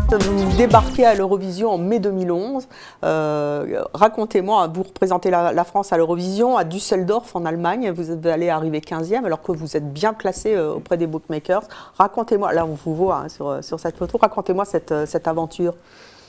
Vous débarquez à l'Eurovision en mai 2011. Racontez-moi, vous représentez la France à l'Eurovision, à Düsseldorf en Allemagne. Vous allez arriver 15e alors que vous êtes bien classé auprès des bookmakers. Racontez-moi, là on vous voit hein, sur cette photo, racontez-moi cette aventure.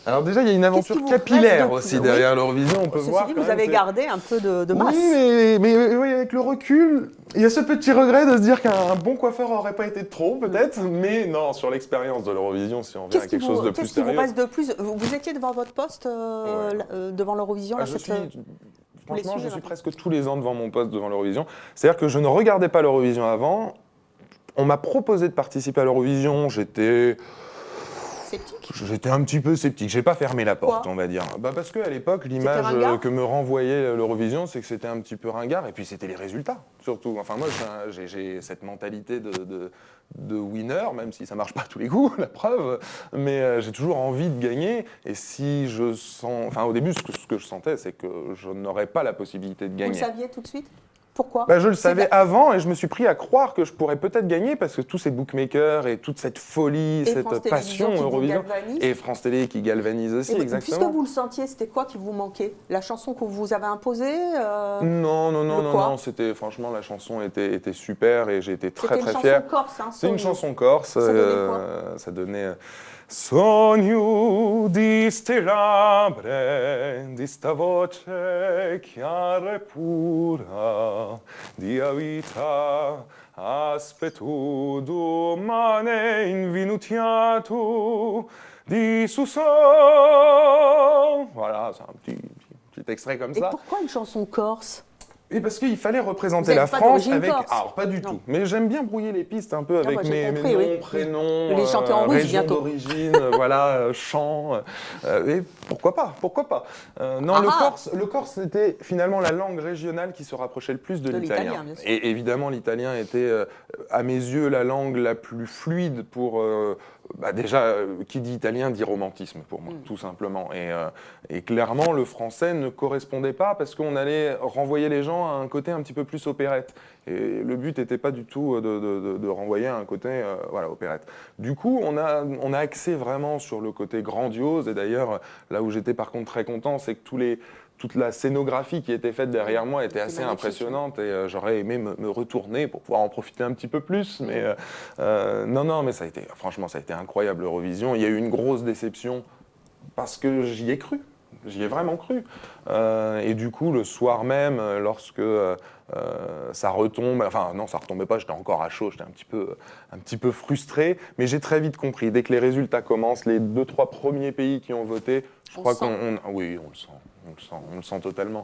Alors déjà, il y a une aventure capillaire aussi derrière l'Eurovision, on peut voir. Ceci dit, vous avez gardé un peu de masse. Oui, mais oui, avec le recul, il y a ce petit regret de se dire qu'un bon coiffeur n'aurait pas été de trop, peut-être. Mais non, sur l'expérience de l'Eurovision, si on vient à quelque chose de plus Qu'est-ce qui sérieux. vous reste de plus? Vous étiez devant votre poste devant l'Eurovision Franchement, je suis presque tous les ans devant mon poste devant l'Eurovision. C'est-à-dire que je ne regardais pas l'Eurovision avant. On m'a proposé de participer à l'Eurovision, j'étais un petit peu sceptique, j'ai pas fermé la porte, on va dire. Parce qu'à l'époque, l'image que me renvoyait l'Eurovision, c'est que c'était un petit peu ringard, et puis c'était les résultats, surtout. Enfin, moi, j'ai cette mentalité de winner, même si ça marche pas à tous les coups, la preuve, mais j'ai toujours envie de gagner, et si je sens... Enfin, au début, ce que je sentais, c'est que je n'aurais pas la possibilité de gagner. Vous le saviez tout de suite ? Pourquoi ? Je le savais avant et je me suis pris à croire que je pourrais peut-être gagner parce que tous ces bookmakers et toute cette folie, cette passion Eurovision et France Télé qui galvanise aussi, exactement. Puisque vous le sentiez, c'était quoi qui vous manquait ? La chanson qu'on vous avait imposée Non, c'était franchement la chanson était super et j'ai été très très fier. C'était une chanson corse, hein, c'est une chanson corse. Ça donnait quoi ? Ça donnait Sogno di stelabre, di sta voce chiara e pura, di vita aspetto domani invinutiato di suso. Voilà, c'est un petit extrait comme ça. Et pourquoi une chanson corse ? Et parce qu'il fallait représenter la France avec... Alors, pas du tout. Mais j'aime bien brouiller les pistes un peu avec mes noms, prénoms, régions d'origine, voilà, chants. Et pourquoi pas Non, le corse, c'était finalement la langue régionale qui se rapprochait le plus de l'italien. Et évidemment, l'italien était, à mes yeux, la langue la plus fluide pour... déjà, qui dit italien dit romantisme pour moi, tout simplement. Et clairement, le français ne correspondait pas parce qu'on allait renvoyer les gens à un côté un petit peu plus opérette. Et le but n'était pas du tout de renvoyer à un côté opérette. Du coup, on a axé vraiment sur le côté grandiose. Et d'ailleurs, là où j'étais par contre très content, c'est que toute la scénographie qui était faite derrière moi était assez impressionnante et j'aurais aimé me retourner pour pouvoir en profiter un petit peu plus. Mais mais franchement, ça a été incroyable l'Eurovision. Il y a eu une grosse déception parce que j'y ai cru. J'y ai vraiment cru. Et du coup, le soir même, lorsque ça retombe, enfin non, ça retombait pas, j'étais encore à chaud, j'étais un petit peu frustré, mais j'ai très vite compris. Dès que les résultats commencent, les 2-3 premiers pays qui ont voté, je crois qu'on... Oui, on le sent totalement.